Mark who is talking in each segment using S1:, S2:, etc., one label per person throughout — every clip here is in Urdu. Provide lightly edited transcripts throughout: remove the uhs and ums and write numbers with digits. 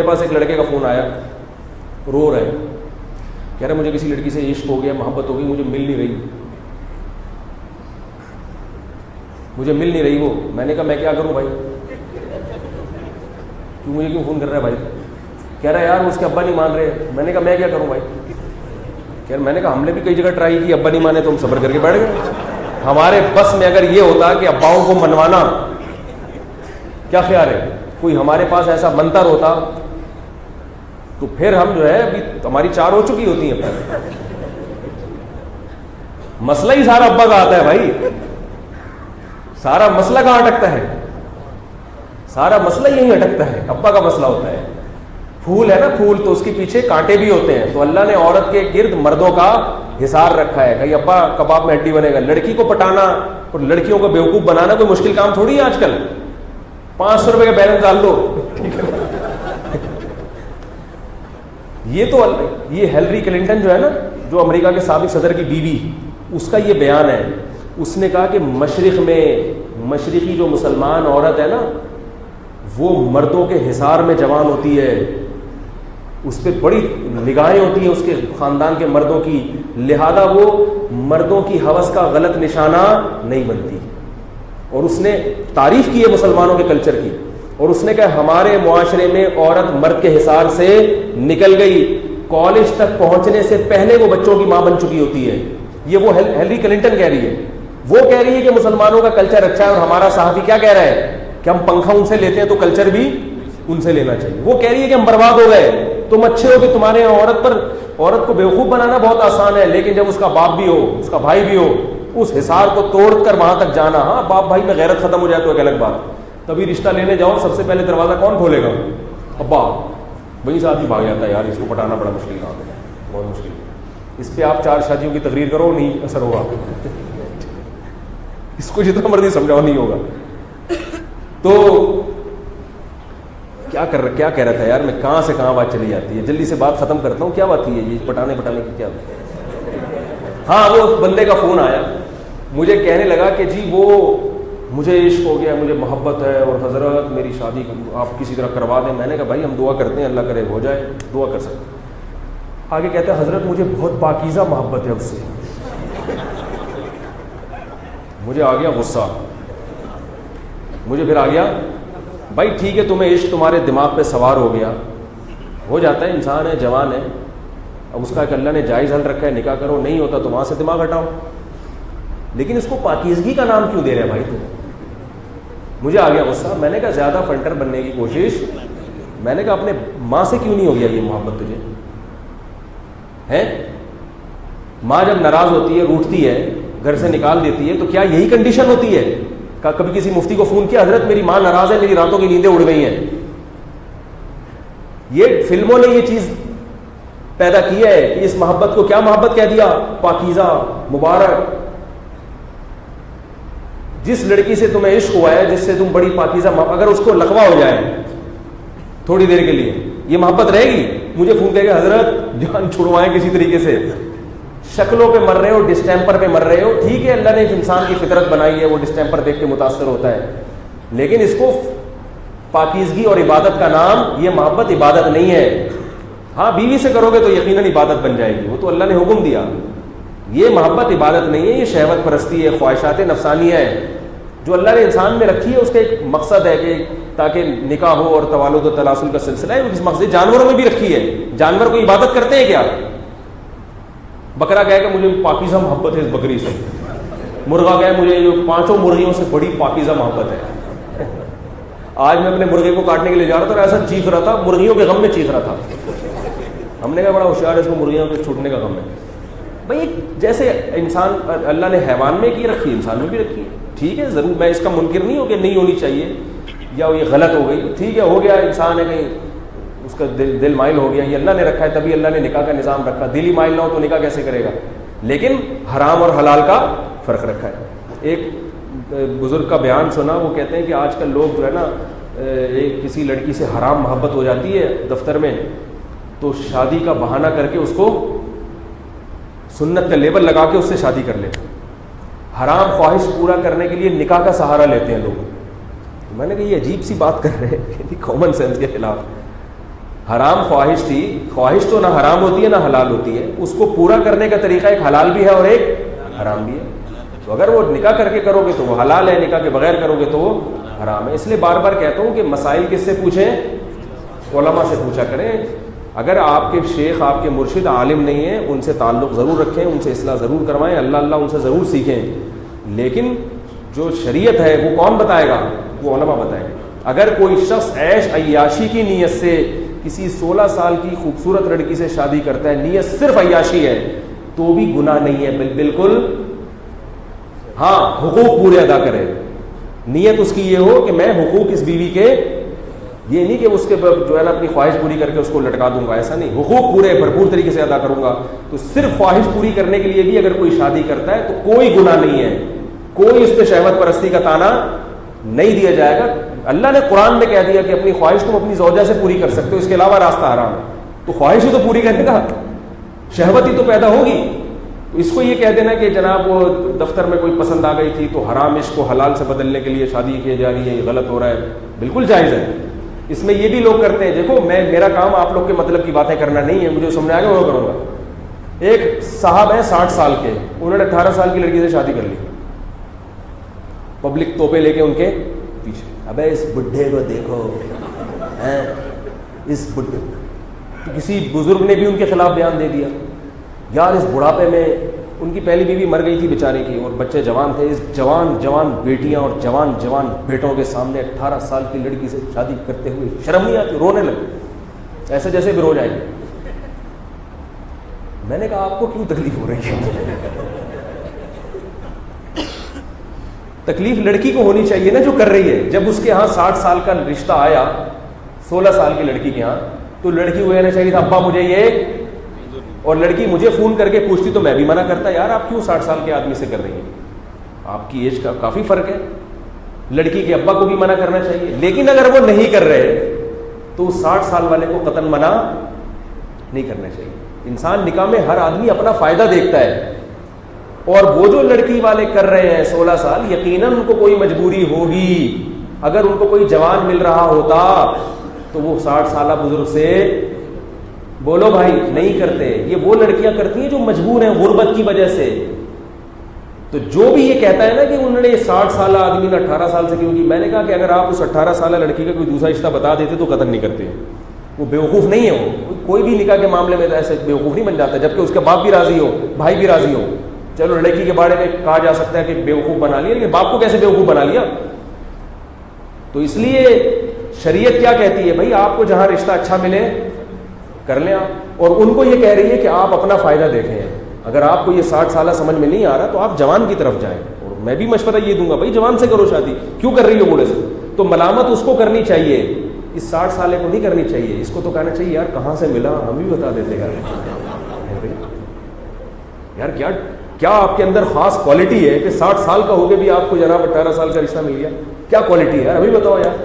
S1: پاس ایک لڑکے کا فون آیا, رو رہا ہے, کہہ رہا مجھے کسی لڑکی سے عشق ہو گیا, محبت ہو گئی, مجھے مل نہیں رہی, مجھے مل نہیں رہی وہ. میں نے کہا میں کیا کروں بھائی, مجھے کیوں فون کر رہا ہے بھائی؟ کہہ رہا ہے یار اس کے ابا نہیں مان رہے. میں نے کہا میں کیا کروں بھائی؟ میں نے کہا ہم نے بھی کئی جگہ ٹرائی کی, ابا نہیں مانے تو ہم صبر کر کے بیٹھ گئے. ہمارے بس میں اگر یہ ہوتا کہ اباؤں کو منوانا, کیا خیال ہے, کوئی ہمارے پاس ایسا منتر ہوتا تو پھر ہم جو ہے ابھی ہماری 4 ہو چکی ہوتی ہیں. مسئلہ ہی سارا ابا کا آتا ہے بھائی, سارا مسئلہ کہاں اٹکتا ہے, سارا مسئلہ یہیں اٹکتا ہے, ابا کا مسئلہ ہوتا ہے. پھول ہے نا پھول, تو اس کے پیچھے کانٹے بھی ہوتے ہیں, تو اللہ نے عورت کے گرد مردوں کا حصار رکھا ہے. کہ ابا کباب میں ہڈی بنے گا. لڑکی کو پٹانا اور لڑکیوں کو بیوقوف بنانا کوئی مشکل کام تھوڑی ہے. آج کل 500 روپے کا بیلنس ڈال دو. یہ ہیلری کلنٹن جو ہے نا, جو امریکہ کے سابق صدر کی بیوی, اس کا یہ بیان ہے. اس نے کہا کہ مشرق میں مشرقی جو مسلمان عورت ہے نا, وہ مردوں کے حصار میں جوان ہوتی ہے, اس پہ بڑی نگاہیں ہوتی ہیں اس کے خاندان کے مردوں کی, لہذا وہ مردوں کی ہوس کا غلط نشانہ نہیں بنتی. اور اس نے تعریف کی ہے مسلمانوں کے کلچر کی, اور اس نے کہا ہمارے معاشرے میں عورت مرد کے حصار سے نکل گئی, کالج تک پہنچنے سے پہلے وہ بچوں کی ماں بن چکی ہوتی ہے. یہ وہ ہیلری کلنٹن کہہ رہی ہے. وہ کہہ رہی ہے کہ مسلمانوں کا کلچر اچھا ہے, اور ہمارا صحافی کیا کہہ رہا ہے کہ ہم پنکھا ان سے لیتے ہیں تو کلچر بھی ان سے لینا چاہیے. وہ کہہ رہی ہے کہ ہم برباد ہو گئے, تم اچھے ہو کہ تمہارے عورت کو بیوقوف بنانا بہت آسان ہے, لیکن جب اس کا باپ بھی ہو, اس کا بھائی بھی ہو, اس حصار کو توڑ کر وہاں تک جانا, ہاں باپ بھائی میں غیرت ختم ہو جائے تو ایک الگ بات. تبھی رشتہ لینے جاؤ, سب سے پہلے دروازہ کون کھولے گا؟ ابا. وہی ساتھ ہی بھاگ جاتا ہے, یار اس کو پٹانا بڑا مشکل کام ہے, بہت مشکل. اس پہ آپ 4 شادیوں کی تقریر کرو, نہیں اثر ہوگا. اس کو جتنا مرضی سمجھاؤ نہیں ہوگا. تو کیا کہہ رہا تھا یار میں, کہاں سے کہاں بات چلی جاتی ہے. جلدی سے بات ختم کرتا ہوں. کیا بات تھی یہ پٹانے کی کیا بات؟ ہاں, وہ بندے کا فون آیا, مجھے کہنے لگا کہ جی وہ مجھے عشق ہو گیا, مجھے محبت ہے, اور حضرت میری شادی آپ کسی طرح کروا دیں. میں نے کہا بھائی ہم دعا کرتے ہیں, اللہ کرے ہو جائے, دعا کر سکتے. آگے کہتا ہے حضرت مجھے بہت پاکیزہ محبت ہے اس سے. مجھے آ گیا غصہ, مجھے پھر آ گیا بھائی ٹھیک ہے تمہیں عشق تمہارے دماغ پہ سوار ہو گیا, ہو جاتا ہے, انسان ہے, جوان ہے, اب اس کا ایک اللہ نے جائز حل رکھا ہے, نکاح کرو, نہیں ہوتا تو وہاں سے دماغ ہٹاؤ. لیکن اس کو پاکیزگی کا نام کیوں دے رہے بھائی تم؟ مجھے آ گیا غصہ. میں نے کہا زیادہ فنٹر بننے کی کوشش, میں نے کہا اپنے ماں سے کیوں نہیں ہو گیا یہ محبت تجھے ہے؟ ماں جب ناراض ہوتی ہے, روٹتی ہے, گھر سے نکال دیتی ہے, تو کیا یہی کنڈیشن ہوتی ہے؟ کبھی کسی مفتی کو فون کیا, حضرت میری ماں ناراض ہے, میری راتوں کی نیندیں اڑ گئی ہیں. یہ فلموں نے یہ چیز پیدا کی ہے کہ اس محبت کو کیا محبت کہہ دیا؟ پاکیزہ, مبارک. جس لڑکی سے تمہیں عشق ہوا ہے, جس سے تم بڑی پاکیزہ, اگر اس کو لقوہ ہو جائے تھوڑی دیر کے لیے, یہ محبت رہے گی؟ مجھے فون کرے گا حضرت جان چھڑوائیں کسی طریقے سے, شکلوں پہ مر رہے ہو, ڈسٹیمپر پہ مر رہے ہو. ٹھیک ہے اللہ نے ایک انسان کی فطرت بنائی ہے, وہ ڈسٹیمپر دیکھ کے متاثر ہوتا ہے, لیکن اس کو پاکیزگی اور عبادت کا نام, یہ محبت عبادت نہیں ہے. ہاں بیوی سے کرو گے تو یقیناً عبادت بن جائے گی, وہ تو اللہ نے حکم دیا. یہ محبت عبادت نہیں ہے, یہ شہوت پرستی ہے, خواہشات نفسانیہ ہے جو اللہ نے انسان میں رکھی ہے. اس کا ایک مقصد ہے کہ تاکہ نکاح ہو اور توالد و تناسل کا سلسلہ ہے, اس مقصد جانوروں میں بھی رکھی ہے. جانور کو عبادت کرتے ہیں کیا؟ بکرا کہے کہ مجھے پاکیزہ محبت ہے اس بکری سے, مرغا کہے مجھے جو 5 مرغیوں سے بڑی پاکیزہ محبت ہے. آج میں اپنے مرغے کو کاٹنے کے لیے جا رہا تھا اور ایسا چیخ رہا تھا, مرغیوں کے غم میں چیخ رہا تھا. ہم نے کہا بڑا ہوشیار ہے, اس کو مرغیوں کے چھوٹنے کا غم ہے. بھائی جیسے انسان اللہ نے حیوان میں کی رکھی, انسان میں بھی رکھی ہے. ٹھیک ہے ضرور, میں اس کا منکر نہیں ہوں کہ نہیں ہونی چاہیے یا یہ غلط ہو گئی, ٹھیک ہے ہو گیا, انسان ہے کہیں اس کا دل مائل ہو گیا, یہ اللہ نے رکھا ہے, تبھی اللہ نے نکاح کا نظام رکھا. دل ہی مائل نہ ہو تو نکاح کیسے کرے گا؟ لیکن حرام اور حلال کا فرق رکھا ہے. ایک بزرگ کا بیان سنا, وہ کہتے ہیں کہ آج کل لوگ جو ہے نا, ایک کسی لڑکی سے حرام محبت ہو جاتی ہے دفتر میں, تو شادی کا بہانہ کر کے اس کو سنت کا لیبل لگا کے اس سے شادی کر لیتے. حرام خواہش پورا کرنے کے لیے نکاح کا سہارا لیتے ہیں لوگ. میں نے کہا یہ عجیب سی بات کر رہے ہیں, کامن سینس کے خلاف. حرام خواہش تھی. خواہش تو نہ حرام ہوتی ہے نہ حلال ہوتی ہے, اس کو پورا کرنے کا طریقہ ایک حلال بھی ہے اور ایک حرام بھی ہے. تو اگر وہ نکاح کر کے کرو گے تو وہ حلال ہے, نکاح کے بغیر کرو گے تو وہ حرام ہے. اس لیے بار بار کہتا ہوں کہ مسائل کس سے پوچھیں؟ علماء سے پوچھا کریں. اگر آپ کے شیخ آپ کے مرشد عالم نہیں ہیں, ان سے تعلق ضرور رکھیں, ان سے اصلاح ضرور کروائیں, اللہ اللہ ان سے ضرور سیکھیں. لیکن جو شریعت ہے وہ کون بتائے گا؟ وہ علماء بتائیں گے. اگر کوئی شخص عیش عیاشی کی نیت سے کسی 16 سال کی خوبصورت لڑکی سے شادی کرتا ہے, نیت صرف عیاشی ہے, تو بھی گناہ نہیں ہے بالکل. ہاں حقوق پورے ادا کرے. نیت اس کی یہ ہو کہ میں حقوق اس بیوی کے, یہ نہیں کہ اس کے جو ہے نا اپنی خواہش پوری کر کے اس کو لٹکا دوں گا, ایسا نہیں. حقوق پورے بھرپور طریقے سے ادا کروں گا. تو صرف خواہش پوری کرنے کے لیے بھی اگر کوئی شادی کرتا ہے تو کوئی گناہ نہیں ہے, کوئی اس پہ شہوت پرستی کا تانا نہیں دیا جائے گا. اللہ نے قرآن میں کہہ دیا کہ اپنی خواہش تم اپنی زوجہ سے پوری کر سکتے ہو, اس کے علاوہ راستہ حرام ہے. تو خواہش ہی تو پوری کرنے کا, شہوت ہی تو پیدا ہوگی. تو اس کو یہ کہہ دینا کہ جناب وہ دفتر میں کوئی پسند آ گئی تھی تو حرام عشق کو حلال سے بدلنے کے لیے شادی کی جا رہی ہے, یہ غلط ہو رہا ہے. بالکل جائز ہے. اس میں یہ بھی لوگ کرتے ہیں, دیکھو میرا کام آپ لوگ کے مطلب کی باتیں کرنا نہیں ہے, مجھے سمجھ آئے گا وہ کروں گا. ایک صاحب ہیں 60 سال کے, انہوں نے 18 سال کی لڑکی سے شادی کر لی. پبلک توپے لے کے ان کے پیچھے, ابے اس بڈھے کو دیکھو, اس بڈھے. کسی بزرگ نے بھی ان کے خلاف بیان دے دیا, یار اس بڑھاپے میں, ان کی پہلی بیوی مر گئی تھی بیچاری کی اور بچے جوان تھے, اس جوان بیٹیاں اور جوان بیٹوں کے سامنے 18 سال کی لڑکی سے شادی کرتے ہوئے شرم نہیں آتی؟ رونے لگے ایسے جیسے بھی رو جائیں گے. میں نے کہا آپ کو کیوں تکلیف ہو رہی ہے؟ تکلیف لڑکی کو ہونی چاہیے نا جو کر رہی ہے. جب اس کے ہاں 60 سال کا رشتہ آیا 16 سال کی لڑکی کے ہاں, تو لڑکی کو کہنا چاہیے تھا ابا مجھے یہ, اور لڑکی مجھے فون کر کے پوچھتی تو میں بھی منع کرتا, یار آپ کیوں 60 سال کے آدمی سے کر رہی ہیں, آپ کی ایج کا کافی فرق ہے. لڑکی کے ابا کو بھی منع کرنا چاہیے. لیکن اگر وہ نہیں کر رہے تو 60 سال والے کو قطعاً منع نہیں کرنا چاہیے. انسان نکاح میں ہر آدمی اپنا فائدہ دیکھتا ہے, اور وہ جو لڑکی والے کر رہے ہیں 16 سال, یقیناً ان کو کوئی مجبوری ہوگی. اگر ان کو کوئی جوان مل رہا ہوتا تو وہ 60 سالہ بزرگ سے بولو بھائی نہیں کرتے. یہ وہ لڑکیاں کرتی ہیں جو مجبور ہیں غربت کی وجہ سے. تو جو بھی یہ کہتا ہے نا کہ انہوں نے 60 سالہ آدمی نے 18 سال سے کیوں کی, میں نے کہا کہ اگر آپ اس 18 سالہ لڑکی کا کوئی دوسرا رشتہ بتا دیتے تو قتل نہیں کرتے. وہ بیوقوف نہیں ہے, وہ کوئی بھی نکاح کے معاملے میں ایسے بیوقوف نہیں بن جاتا, جبکہ اس کے باپ بھی راضی ہو, بھائی بھی راضی ہو. چلو لڑکی کے بارے میں کہا جا سکتا ہے کہ بیوقوف بنا لیا, لیکن باپ کو کیسے بیوقوف بنا لیا؟ تو اس لیے شریعت کیا کہتی ہے, بھائی آپ کو جہاں رشتہ اچھا ملے کر لیں آپ. اور ان کو یہ کہہ رہی ہے کہ آپ اپنا فائدہ دیکھیں. اگر آپ کو یہ 60 سالہ سمجھ میں نہیں آ رہا تو آپ جوان کی طرف جائیں. اور میں بھی مشورہ یہ دوں گا, بھائی جوان سے کرو شادی, کیوں کر رہی ہو بوڑھے سے؟ تو ملامت اس کو کرنی چاہیے, اس 60 سالے کو نہیں کرنی چاہیے. اس کو تو کہنا چاہیے یار کہاں سے ملا, ہم بھی بتا دیتے یار کیا آپ کے اندر خاص کوالٹی ہے کہ 60 سال کا ہو کے بھی آپ کو جناب 18 سال کا رشتہ مل گیا. کیا کوالٹی ہے ابھی بتاؤ یار,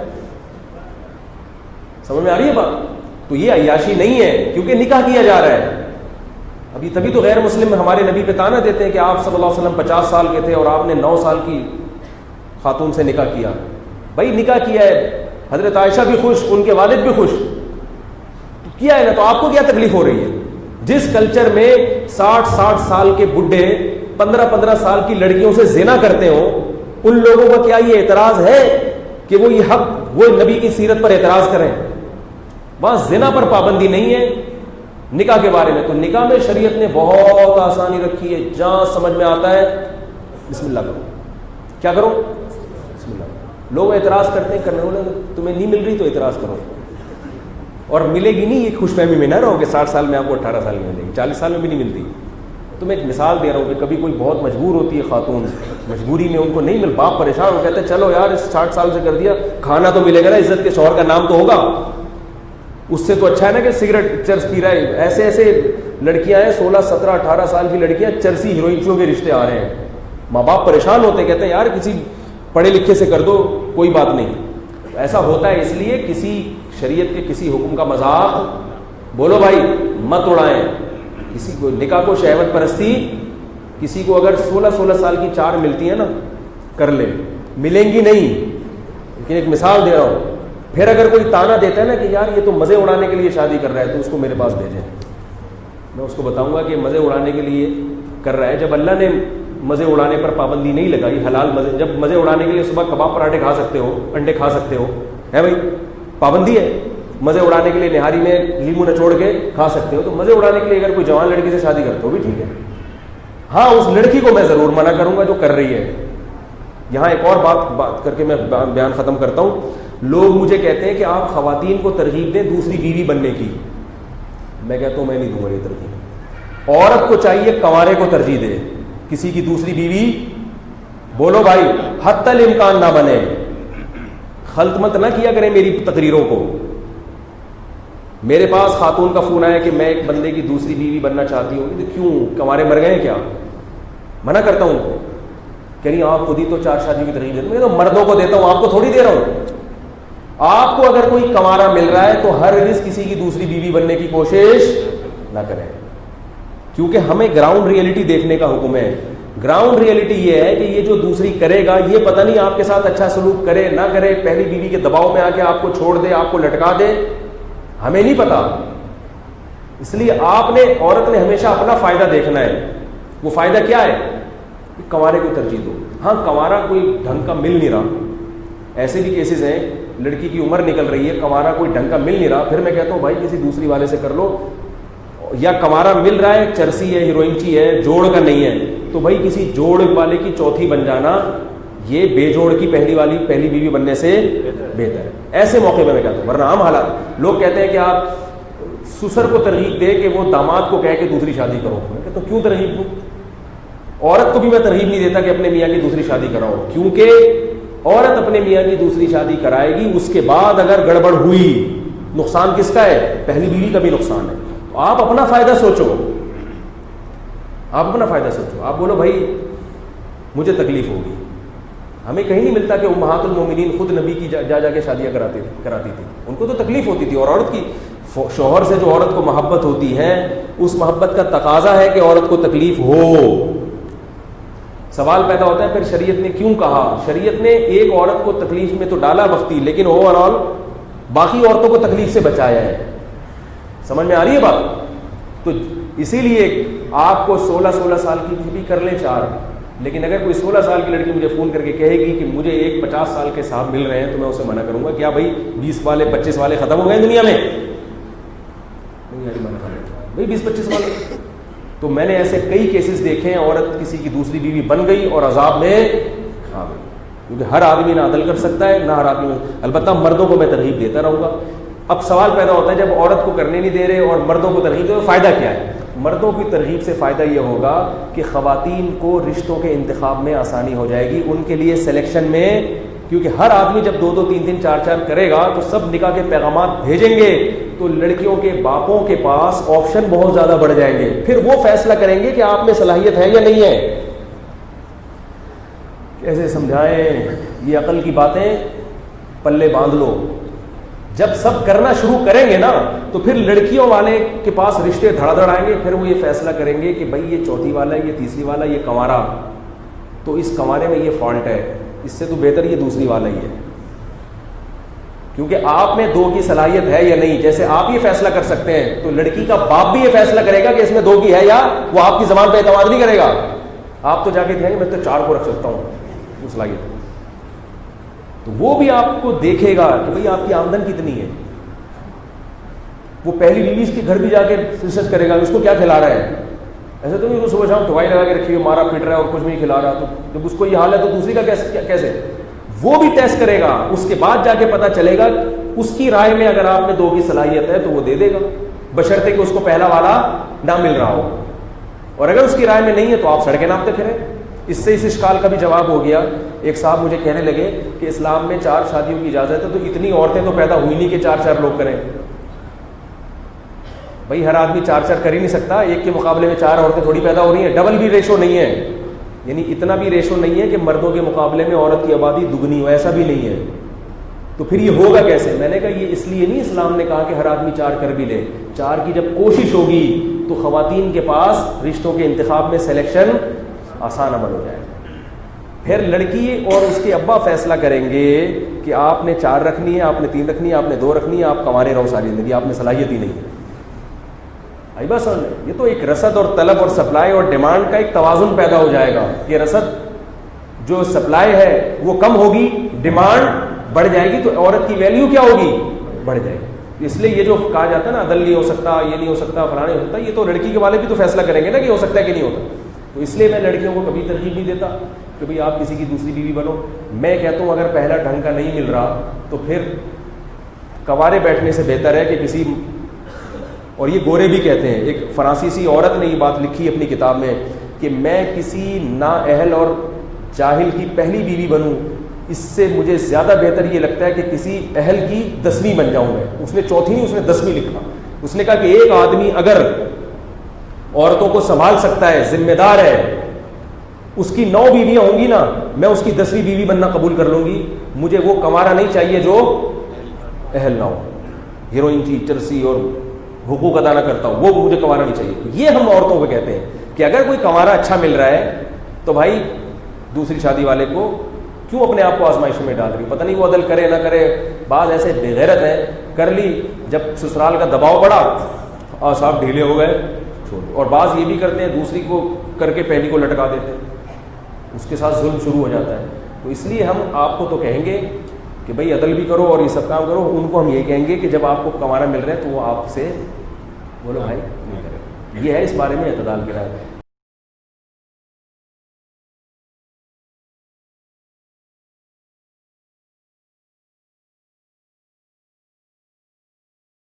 S1: سمجھ میں آ رہی ہے بات؟ تو یہ عیاشی نہیں ہے, کیونکہ نکاح کیا جا رہا ہے. ابھی تبھی تو غیر مسلم ہمارے نبی پہ تانا دیتے ہیں کہ آپ صلی اللہ علیہ وسلم 50 سال کے تھے اور آپ نے 9 سال کی خاتون سے نکاح کیا. بھائی نکاح کیا ہے, حضرت عائشہ بھی خوش, ان کے والد بھی خوش, کیا ہے نا, تو آپ کو کیا تکلیف ہو رہی ہے؟ جس کلچر میں 60 سال کے بڈھے 15 سال کی لڑکیوں سے زنا کرتے ہوں, ان لوگوں کا کیا یہ اعتراض ہے کہ وہ یہ حق, وہ نبی کی سیرت پر اعتراض کریں؟ وہاں زنا پر پابندی نہیں ہے نکاح کے بارے میں. تو نکاح میں شریعت نے بہت آسانی رکھی ہے, جہاں سمجھ میں آتا ہے بسم اللہ کرو. کیا کرو؟ بسم اللہ. لوگ اعتراض کرتے ہیں, کرنے والے تمہیں نہیں مل رہی تو اعتراض کرو, اور ملے گی نہیں, یہ خوش فہمی میں نہ رہو کہ 60 سال میں آپ کو 18 سال میں ملے گی, 40 سال میں بھی نہیں ملتی. تو میں ایک مثال دے رہا ہوں کہ کبھی کوئی بہت مجبور ہوتی ہے خاتون, مجبوری میں ان کو نہیں مل, باپ پریشان ہو, کہتے ہیں چلو یار اس 60 سال سے کر دیا, کھانا تو ملے گا نا, عزت کے شوہر کا نام تو ہوگا, اس سے تو اچھا ہے نا کہ سگریٹ چرس پی رہا ہے. ایسے لڑکیاں ہیں 16 17 18 سال کی لڑکیاں چرسی ہیروئنوں کے رشتے آ رہے ہیں. ماں باپ پریشان ہوتے ہیں, کہتے ہیں یار کسی پڑھے لکھے سے کر دو, کوئی بات نہیں. ایسا ہوتا ہے اس لیے کسی شریعت کے کسی حکم کا مذاق بولو بھائی مت اڑائیں. کسی کو نکاح کو شہوت پرستی, کسی کو اگر 16 سال کی 4 ملتی ہیں نا کر لے, ملیں گی نہیں. لیکن ایک مثال دے رہا ہوں, پھر اگر کوئی تانا دیتا ہے نا کہ یار یہ تو مزے اڑانے کے لیے شادی کر رہا ہے تو اس کو میرے پاس بھیجیں, میں اس کو بتاؤں گا کہ مزے اڑانے کے لیے کر رہا ہے. جب اللہ نے مزے اڑانے پر پابندی نہیں لگائی, حلال مزے, جب مزے اڑانے کے لیے صبح کباب پراٹھے کھا سکتے ہو, انڈے کھا سکتے ہو, ہے بھائی پابندی ہے. مزے اڑانے کے لیے نہاری میں لیمو نچوڑ کے کھا سکتے ہو, تو مزے اڑانے کے لیے اگر کوئی جوان لڑکی سے شادی کرتے ہو بھی ٹھیک ہے. ہاں اس لڑکی کو میں ضرور منع کروں گا جو کر رہی ہے. یہاں ایک اور بات کر کے میں بیان ختم کرتا ہوں. لوگ مجھے کہتے ہیں کہ آپ خواتین کو ترغیب دیں دوسری بیوی بننے کی. میں کہتا ہوں میں نہیں دوں گا یہ ترغیب. عورت کو چاہیے کنوارے کو ترجیح دے, کسی کی دوسری بیوی بولو بھائی حتی الامکان نہ بنے. خلط مت نہ کیا کریں میری تقریروں کو. میرے پاس خاتون کا فون آیا کہ میں ایک بندے کی دوسری بیوی بننا چاہتی ہوں. تو کیوں, کنوارے مر گئے ہیں کیا؟ منع کرتا ہوں. کہ نہیں آپ خود ہی تو 4 شادیوں کی ترغیب دیتے. میں تو مردوں کو دیتا ہوں, آپ کو تھوڑی دے رہا ہوں. آپ کو اگر کوئی کنوارا مل رہا ہے تو ہرگز کسی کی دوسری بیوی بننے کی کوشش نہ کریں, کیونکہ ہمیں گراؤنڈ ریئلٹی دیکھنے کا حکم ہے. گراؤنڈ ریئلٹی یہ ہے کہ یہ جو دوسری کرے گا یہ پتہ نہیں آپ کے ساتھ اچھا سلوک کرے نہ کرے, پہلی بیوی کے دباؤ میں آ کے آپ کو چھوڑ دے, آپ کو لٹکا دے, ہمیں نہیں پتا. اس لیے آپ نے, عورت نے ہمیشہ اپنا فائدہ دیکھنا ہے. وہ فائدہ کیا ہے؟ کہ کنوارے کو ترجیح دو. ہاں کنوارا کوئی ڈھنگ کا مل نہیں رہا, ایسے بھی کیسز ہیں لڑکی کی عمر نکل رہی ہے, کنوارا کوئی ڈھنگ کا مل نہیں رہا, پھر میں کہتا ہوں بھائی کسی دوسری والے سے کر لو. یا کنوارا مل رہا ہے, چرسی ہے, ہیروئنچی ہے, جوڑ کا نہیں ہے, تو بھائی کسی جوڑ والے کی چوتھی بن جانا یہ بے جوڑ کی پہلی بیوی بننے سے بہتر ہے. ایسے موقع میں کہتا ہوں. ورنہ عام حالات لوگ کہتے ہیں کہ آپ سسر کو ترغیب دے کہ وہ داماد کو کہہ کے دوسری شادی کرو. میں کہتا ہوں کیوں ترغیب دوں؟ عورت کو بھی میں ترغیب نہیں دیتا کہ اپنے میاں کی دوسری شادی کراؤ, کیونکہ عورت اپنے میاں کی دوسری شادی کرائے گی, اس کے بعد اگر گڑبڑ ہوئی نقصان کس کا ہے؟ پہلی بیوی کا بھی نقصان ہے. تو آپ اپنا فائدہ سوچو, آپ اپنا فائدہ سوچو. آپ بولو بھائی مجھے تکلیف ہوگی. ہمیں کہیں نہیں ملتا کہ امہات المومنین خود نبی کی جا کے شادیاں کراتی تھی. ان کو تو تکلیف ہوتی تھی, اور عورت کی شوہر سے جو عورت کو محبت ہوتی ہے اس محبت کا تقاضا ہے کہ عورت کو تکلیف ہو. سوال پیدا ہوتا ہے پھر شریعت نے کیوں کہا؟ شریعت نے ایک عورت کو تکلیف میں تو ڈالا وقتی, لیکن اوور آل باقی عورتوں کو تکلیف سے بچایا ہے. سمجھ میں آ رہی ہے بات؟ تو اسی لیے آپ کو 16 سال کی بھی کر لیں 4, لیکن اگر کوئی 16 سال کی لڑکی مجھے فون کر کے کہے گی کہ مجھے ایک 50 سال کے صاحب مل رہے ہیں, تو میں اسے منع کروں گا. کیا بھائی 20 والے 25 والے ختم ہو گئے دنیا میں؟ نہیں یار منع کریں بھائی 20-25 والے. تو میں نے ایسے کئی کیسز دیکھے ہیں, عورت کسی کی دوسری بیوی بن گئی اور عذاب میں آ گئی. کیونکہ ہر آدمی نہ عدل کر سکتا ہے, نہ ہر آدمی, البتہ مردوں کو میں ترغیب دیتا رہوں گا. اب سوال پیدا ہوتا ہے جب عورت کو کرنے نہیں دے رہے اور مردوں کو ترغیب دے, فائدہ کیا ہے؟ مردوں کی ترغیب سے فائدہ یہ ہوگا کہ خواتین کو رشتوں کے انتخاب میں آسانی ہو جائے گی, ان کے لیے سلیکشن میں. کیونکہ ہر آدمی جب 2-2 3-3 4-4 کرے گا تو سب نکاح کے پیغامات بھیجیں گے, تو لڑکیوں کے باپوں کے پاس آپشن بہت زیادہ بڑھ جائیں گے. پھر وہ فیصلہ کریں گے کہ آپ میں صلاحیت ہے یا نہیں ہے. کیسے سمجھائیں؟ یہ عقل کی باتیں پلے باندھ لو. جب سب کرنا شروع کریں گے نا تو پھر لڑکیوں والے کے پاس رشتے دھڑا دھڑ آئیں گے. پھر وہ یہ فیصلہ کریں گے کہ بھائی یہ چوتھی والا ہے, یہ تیسری والا, یہ کنوارا, تو اس کنوارے میں یہ فالٹ ہے, اس سے تو بہتر یہ دوسری والا ہی ہے. کیونکہ آپ میں 2 کی صلاحیت ہے یا نہیں, جیسے آپ یہ فیصلہ کر سکتے ہیں تو لڑکی کا باپ بھی یہ فیصلہ کرے گا کہ اس میں 2 کی ہے, یا وہ آپ کی زبان پہ اعتماد نہیں کرے گا. آپ تو جا کے کہیں میں تو 4 کو رکھ سکتا ہوں وہ صلاحیت, تو وہ بھی آپ کو دیکھے گا کہ بھئی آپ کی آمدن کتنی ہے. وہ پہلی بیوی کے گھر بھی جا کے ریسرچ کرے گا اس کو کیا کھلا رہا ہے. ایسا تو نہیں وہ صبح شام دوائی لگا کے رکھی ہوئی, مارا پیٹ رہا ہے اور کچھ نہیں کھلا رہا. تو جب اس کو یہ حال ہے تو دوسری کا کیسے؟ وہ بھی ٹیسٹ کرے گا, اس کے بعد جا کے پتا چلے گا. اس کی رائے میں اگر آپ میں 2 کی صلاحیت ہے تو وہ دے دے گا, بشرطے کہ اس کو پہلا والا نہ مل رہا ہو. اور اگر اس کی رائے میں نہیں ہے تو آپ سڑکیں ناپتے پھریں. اس سے اس اشکال کا بھی جواب ہو گیا. ایک صاحب مجھے کہنے لگے کہ اسلام میں 4 شادیوں کی اجازت ہے, تو اتنی عورتیں تو پیدا ہوئی نہیں کہ 4 لوگ کریں. بھائی ہر آدمی 4 کر ہی نہیں سکتا, ایک کے مقابلے میں 4 عورتیں تھوڑی پیدا ہو رہی ہیں. ڈبل بھی ریشو نہیں ہے, یعنی اتنا بھی ریشو نہیں ہے کہ مردوں کے مقابلے میں عورت کی آبادی دگنی ہو, ایسا بھی نہیں ہے. تو پھر یہ ہوگا کیسے؟ میں نے کہا یہ اس لیے نہیں اسلام نے کہا کہ ہر آدمی 4 کر بھی لے. 4 کی جب کوشش ہوگی تو خواتین کے پاس رشتوں کے انتخاب میں سلیکشن آسان عمل ہو جائے گا. پھر لڑکی اور اس کے ابا فیصلہ کریں گے کہ آپ نے 4 رکھنی ہے, آپ نے 3 رکھنی ہے, آپ نے 2 رکھنی ہے, آپ کمانے رہو ساری زندگی, آپ میں صلاحیت ہی نہیں ہے. آئی بس یہ تو ایک رسد اور طلب اور سپلائی اور ڈیمانڈ کا ایک توازن پیدا ہو جائے گا کہ رسد جو سپلائی ہے وہ کم ہوگی, ڈیمانڈ بڑھ جائے گی, تو عورت کی ویلیو کیا ہوگی, بڑھ جائے گی. اس لیے یہ جو کہا جاتا ہے نا عدل نہیں ہو سکتا, یہ نہیں ہو سکتا, فلاں نہیں ہو سکتا, یہ تو لڑکی کے والے بھی تو فیصلہ کریں گے نا کہ ہو سکتا ہے کہ نہیں ہوتا. تو اس لیے میں لڑکیوں کو کبھی ترغیب نہیں دیتا کہ بھئی آپ کسی کی دوسری بیوی بنو. میں کہتا ہوں اگر پہلا ڈھنگ کا نہیں مل رہا تو پھر کوارے بیٹھنے سے بہتر ہے کہ کسی, اور یہ گورے بھی کہتے ہیں, ایک فرانسیسی عورت نے یہ بات لکھی اپنی کتاب میں کہ میں کسی نااہل اور جاہل کی پہلی بیوی بنوں, اس سے مجھے زیادہ بہتر یہ لگتا ہے کہ کسی اہل کی 10ویں بن جاؤں میں. اس نے 4تھی نہیں, اس نے 10ویں لکھا. اس نے کہا کہ ایک آدمی اگر عورتوں کو سنبھال سکتا ہے, ذمہ دار ہے, اس کی 9 بیویاں ہوں گی نا, میں اس کی 10ویں بیوی بننا قبول کر لوں گی. مجھے وہ کنوارا نہیں چاہیے جو اہل نہ ہو, ہیروئن کی چرسی اور حقوق ادا نہ کرتا ہوں, وہ مجھے کنوارا نہیں چاہیے. یہ ہم عورتوں کو کہتے ہیں کہ اگر کوئی کنوارا اچھا مل رہا ہے تو بھائی دوسری شادی والے کو کیوں اپنے آپ کو آزمائشوں میں ڈال رہی, پتہ نہیں وہ عدل کرے نہ کرے. بعض ایسے بے غیرت ہیں, کر لی, جب سسرال کا دباؤ پڑا اعصاب ڈھیلے ہو گئے, چھوڑ. اور بعض یہ بھی کرتے ہیں دوسری کو کر کے پہلی کو لٹکا دیتے ہیں, اس کے ساتھ ظلم شروع ہو جاتا ہے. تو اس لیے ہم آپ کو تو کہیں گے کہ بھئی عدل بھی کرو اور یہ سب کام کرو. ان کو ہم یہ کہیں گے کہ جب آپ کو کنوارا مل رہا ہے تو وہ آپ سے بولو بھائی نہیں کرے. یہ ہے اس بارے میں اعتدال کی رائے.